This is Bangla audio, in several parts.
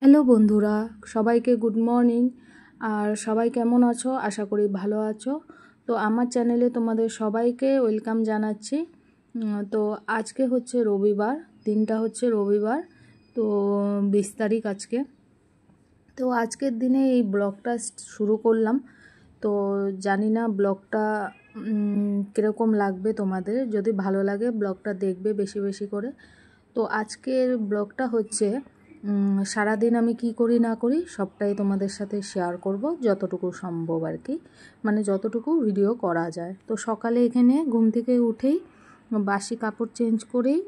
হ্যালো বন্ধুরা, সবাইকে গুড মর্নিং। আর সবাই কেমন আছো? আশা করি ভালো আছো। তো আমার চ্যানেলে তোমাদের সবাইকে ওয়েলকাম জানাচ্ছি। তো আজকে হচ্ছে রবিবার, দিনটা হচ্ছে রবিবার, তো 20 তারিখ আজকে। তো আজকের দিনে এই ব্লগটা শুরু করলাম। তো জানি না ব্লগটা কীরকম লাগবে তোমাদের। যদি ভালো লাগে ব্লগটা দেখবে বেশি বেশি করে। তো আজকের ব্লগটা হচ্ছে সারাদিন আমি কি করি না করি সবটাই তোমাদের সাথে শেয়ার করব, যতটুকু সম্ভব আর কি, মানে যতটুকু ভিডিও করা যায়। তো সকালে এখানে ঘুম থেকে উঠেই বাসি কাপড় চেঞ্জ করেই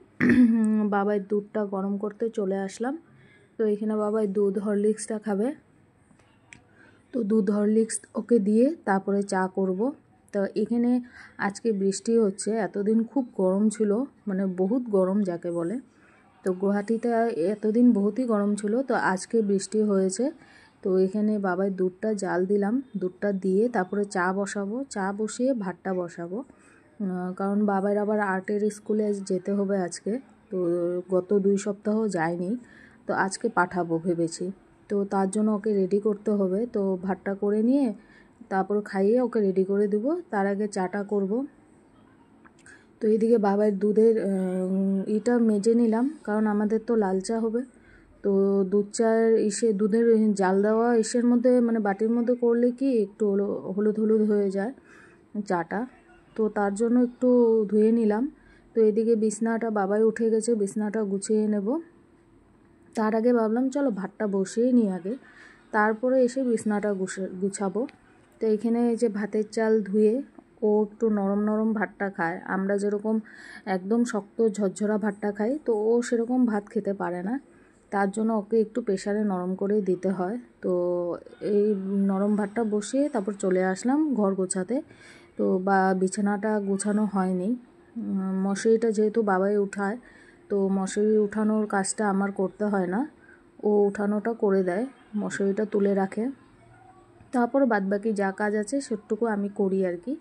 বাবার দুধটা গরম করতে চলে আসলাম। তো এখানে বাবাই দুধ হরলিক্সটা খাবে, তো দুধ হরলিক্স ওকে দিয়ে তারপরে চা করব। তো এখানে আজকে বৃষ্টি হচ্ছে, এতদিন খুব গরম ছিল, মানে বহুত গরম যাকে বলে। তো গুয়াহাটিতে এতদিন বহুতই গরম ছিল, তো আজকে বৃষ্টি হয়েছে। তো এখানে বাবার দুধটা জাল দিলাম, দুধটা দিয়ে তারপরে চা বসাবো, চা বসিয়ে ভাতটা বসাবো। কারণ বাবার আবার আর্টের স্কুলে যেতে হবে আজকে। তো গত 2 সপ্তাহ যায়নি, তো আজকে পাঠাবো ভেবেছি। তো তার জন্য ওকে রেডি করতে হবে। তো ভাতটা করে নিয়ে তারপর খাইয়ে ওকে রেডি করে দেবো, তার আগে চাটা করব। তো এইদিকে বাবার দুধের এটা মেজে নিলাম, কারণ আমাদের তো লাল চা হবে। তো দুধ চায়ের দুধের জাল দেওয়া ইসের মধ্যে, মানে বাটির মধ্যে করলে কি একটু হলুদ হলুদ হয়ে যায় চাটা, তো তার জন্য একটু ধুয়ে নিলাম। তো এদিকে বিছনাটা বাবাই উঠে গেছে, বিছনাটা গুছিয়ে নেব। তার আগে ভাবলাম চলো ভাতটা বসিয়ে নিই আগে, তারপরে এসে বিছনাটা গুছাবো। তো এখানে এই যে ভাতের চাল ধুয়ে, ও একটু নরম নরম ভাতটা খায়। আমরা যেরকম একদম শক্ত ঝরঝরা ভাতটা খাই, তো ও সেরকম ভাত খেতে পারে না। তার জন্য ওকে একটু প্রেসারে নরম করেই দিতে হয়। তো এই নরম ভাতটা বসিয়ে তারপর চলে আসলাম ঘর গোছাতে। তো বিছানাটা গোছানো হয়নি, মশারিটা যেহেতু বাবাই উঠায়, তো মশারি উঠানোর কাজটা আমার করতে হয় না, ও উঠানোটা করে দেয়, মশারিটা তুলে রাখে। তারপর বাদবাকি যা কাজ আছে সেটুকু আমি করি আর কি,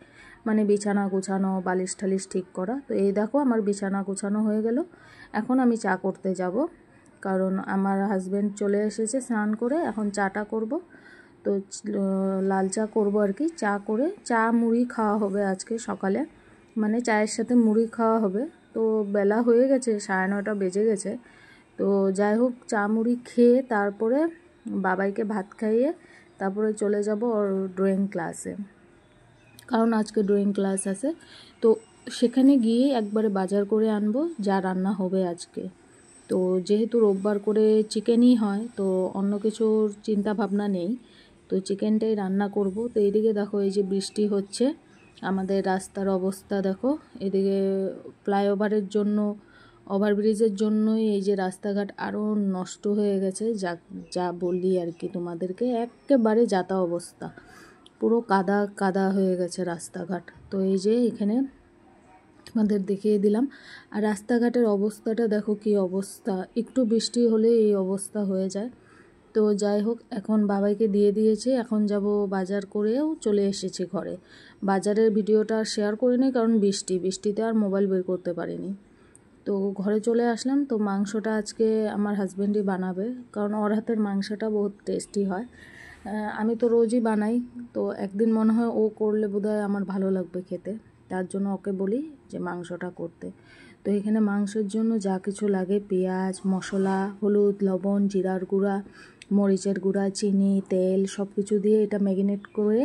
মানে বিছানা গোছানো, বালিশ টালিশ ঠিক করা। তো এই দেখো আমার বিছানা গোছানো হয়ে গেল। এখন আমি চা করতে যাব, কারণ আমার হাজব্যান্ড চলে এসেছে স্নান করে, এখন চাটা করব। তো লাল চা করব আর কি। চা করে চা মুড়ি খাওয়া হবে আজকে সকালে, মানে চায়ের সাথে মুড়ি খাওয়া হবে। তো বেলা হয়ে গেছে, 9:30 বেজে গেছে। তো যাই হোক, চা মুড়ি খেয়ে তারপরে বাবাইকে ভাত খাইয়ে তারপরে চলে যাব ওর ড্রয়িং ক্লাসে, কারণ আজকে ড্রয়িং ক্লাস আছে। তো সেখানে গিয়ে একবারে বাজার করে আনবো যা রান্না হবে আজকে। তো যেহেতু রোববার করে চিকেনই হয়, তো অন্য কিছুর চিন্তা ভাবনা নেই, তো চিকেনটাই রান্না করব। তো এইদিকে দেখো এই যে বৃষ্টি হচ্ছে, আমাদের রাস্তার অবস্থা দেখো। এদিকে ফ্লাইওভারের জন্য, ওভারব্রিজের জন্যই এই যে রাস্তাঘাট আরও নষ্ট হয়ে গেছে, যা যা বললি আর কি তোমাদেরকে, একেবারে যাতা অবস্থা, পুরো কাদা কাদা হয়ে গেছে রাস্তাঘাট। তো এই যে এখানে তোমাদের দেখিয়ে দিলাম। আর রাস্তাঘাটের অবস্থাটা দেখো কি অবস্থা, একটু বৃষ্টি হলে এই অবস্থা হয়ে যায়। তো যাই হোক, এখন বাবাইকে দিয়ে দিয়েছে, এখন যাব বাজার করেও চলে এসেছি ঘরে। বাজারের ভিডিওটা শেয়ার করিনি, কারণ বৃষ্টিতে আর মোবাইল বের করতে পারিনি। তো ঘরে চলে আসলাম। তো মাংসটা আজকে আমার হাজব্যান্ডই বানাবে, কারণ ওর হাতের মাংসটা বহুত টেস্টি হয়। আমি তো রোজই বানাই, তো একদিন মনে হয় ও করলে বোধহয় আমার ভালো লাগবে খেতে, তার জন্য ওকে বলি যে মাংসটা করতে। তো এখানে মাংসের জন্য যা কিছু লাগে, পেঁয়াজ, মশলা, হলুদ, লবণ, জিরার গুঁড়া, মরিচের গুঁড়া, চিনি, তেল সব কিছু দিয়ে এটা ম্যারিনেট করে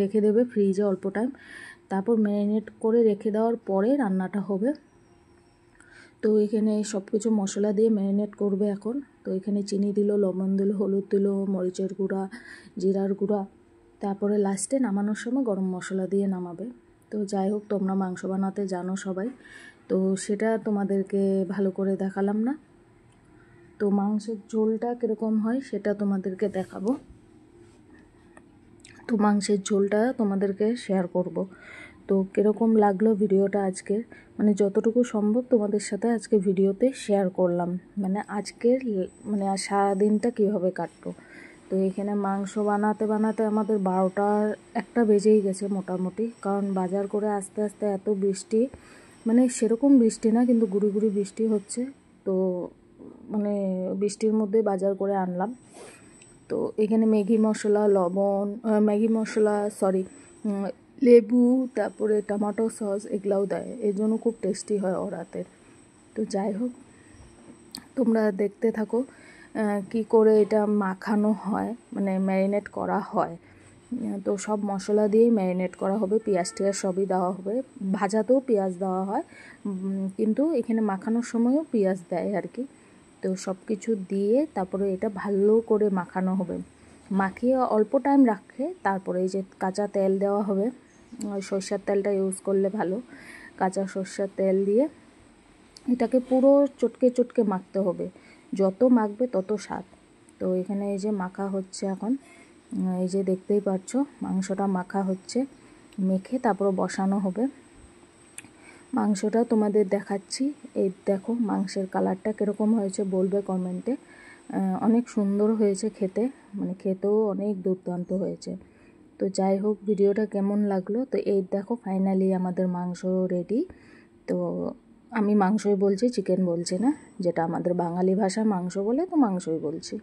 রেখে দেবে ফ্রিজে অল্প টাইম। তারপর ম্যারিনেট করে রেখে দেওয়ার পরে রান্নাটা হবে। তো এখানে সব কিছু মশলা দিয়ে ম্যারিনেট করবে এখন। তো এখানে চিনি দিল, লবণ দিল, হলুদ দিল, মরিচের গুঁড়া, জিরার গুঁড়া, তারপরে লাস্টে নামানোর সময় গরম মশলা দিয়ে নামাবে। তো যাই হোক, তোমরা মাংস বানাতে জানো সবাই, তো সেটা তোমাদেরকে ভালো করে দেখালাম না। তো মাংসের ঝোলটা কীরকম হয় সেটা তোমাদেরকে দেখাবো। তো মাংসের ঝোলটা তোমাদেরকে শেয়ার করব। তো কীরকম লাগলো ভিডিওটা আজকের, মানে যতটুকু সম্ভব তোমাদের সাথে আজকে ভিডিওতে শেয়ার করলাম, মানে আজকের মানে সারাদিনটা কীভাবে কাটলো। তো এখানে মাংস বানাতে বানাতে আমাদের 12টা বেজেই গেছে মোটামুটি, কারণ বাজার করে আস্তে আস্তে এত বৃষ্টি, মানে সেরকম বৃষ্টি না, কিন্তু গুঁড়ি গুঁড়ি বৃষ্টি হচ্ছে। তো মানে বৃষ্টির মধ্যে বাজার করে আনলাম। তো এখানে ম্যাগি মশলা, লবণ, ম্যাগি মশলা লেবু, তারপরে টমেটো সস এগুলাও দেয়, এর জন্য খুব টেস্টি হয় ওর হাতের। তো যাই হোক, তোমরা দেখতে থাকো কি করে এটা মাখানো হয়, মানে ম্যারিনেট করা হয়। তো সব মশলা দিয়েই ম্যারিনেট করা হবে, পেঁয়াজ টিয়াজ সবই দেওয়া হবে, ভাজাতেও পেঁয়াজ দেওয়া হয়, কিন্তু এখানে মাখানোর সময়ও পেঁয়াজ দেয় আর কি। তো সব কিছু দিয়ে তারপরে এটা ভালো করে মাখানো হবে, মাখিয়ে অল্প টাইম রাখে, তারপরে এই যে কাঁচা তেল দেওয়া হবে, সরষের তেলটা ইউজ করলে ভালো, কাঁচা সরষের তেল দিয়ে এটাকে পুরো চটকে চটকে মাখতে হবে, যত মাখবে তত স্বাদ। তো এখানে এই যে মাখা হচ্ছে এখন, এই যে দেখতেই পাচ্ছ মাংসটা মাখা হচ্ছে, মেখে তারপর বসানো হবে। মাংসটা তোমাদের দেখাচ্ছি, এই দেখো মাংসের কালারটা কীরকম হয়েছে বলবে কমেন্টে। অনেক সুন্দর হয়েছে খেতে, মানে খেতেও অনেক দুর্দান্ত হয়েছে। তো যাই হোক, ভিডিওটা কেমন লাগলো, তো এই দেখো ফাইনালি আমাদের মাংস রেডি। তো আমি মাংসই বলছি, চিকেন বলছি না, যেটা আমাদের বাঙালি ভাষা মাংস বলে, তো মাংসই বলছি।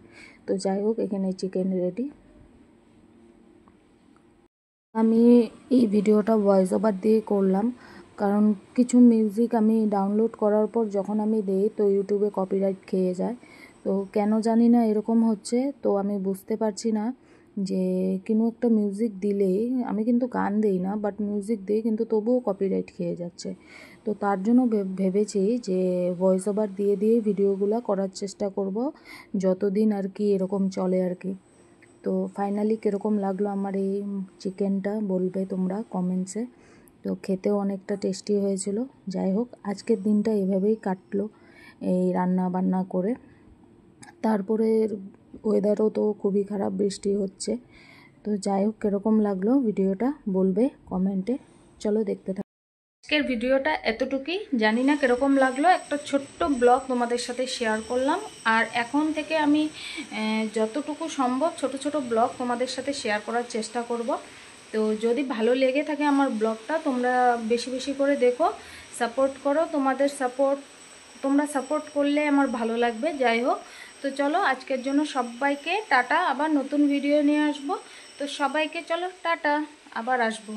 তো যাই হোক, এখানে চিকেন রেডি। আমি এই ভিডিওটা ভয়েস ওভার দিয়ে করলাম, কারণ কিছু মিউজিক আমি ডাউনলোড করার পর যখন আমি দিই তো ইউটিউবে কপিরাইট খেয়ে যায়। তো কেন জানি না এরকম হচ্ছে, তো আমি বুঝতে পারছি না যে কোনো একটা মিউজিক দিলেই, আমি কিন্তু গান দিই না বাট মিউজিক দিই, কিন্তু তবুও কপিরাইট খেয়ে যাচ্ছে। তো তার জন্য ভেবেছি যে ভয়েস ওভার দিয়ে দিয়েই ভিডিওগুলো করার চেষ্টা করব, যতদিন আর কি এরকম চলে আর কি। তো ফাইনালি কীরকম লাগলো আমার এই চিকেনটা বলবে তোমরা কমেন্টসে। তো খেতেও অনেকটা টেস্টি হয়েছিল। যাই হোক, আজকের দিনটা এভাবেই কাটলো এই রান্না বান্না করে। তারপরে ওয়েদারও তো খুবই খারাপ, বৃষ্টি হচ্ছে। তো যাই হোক, কীরকম লাগলো ভিডিওটা বলবে কমেন্টে। চলো দেখতে থাকো। আজকের ভিডিওটা এতটুকুই, জানি না কীরকম লাগলো, একটা ছোট্ট ব্লগ তোমাদের সাথে শেয়ার করলাম। আর এখন থেকে আমি যতটুকু সম্ভব ছোট ছোট ব্লগ তোমাদের সাথে শেয়ার করার চেষ্টা করব। তো যদি ভালো লেগে থাকে আমার ব্লগটা, তোমরা বেশি বেশি করে দেখো, সাপোর্ট করো, তোমরা সাপোর্ট করলে আমার ভালো লাগবে। যাই হোক, তো চলো আজকের জন্য সবাইকে টাটা, আবার নতুন ভিডিও নিয়ে আসবো। তো সবাইকে চলো টাটা, আবার আসবো।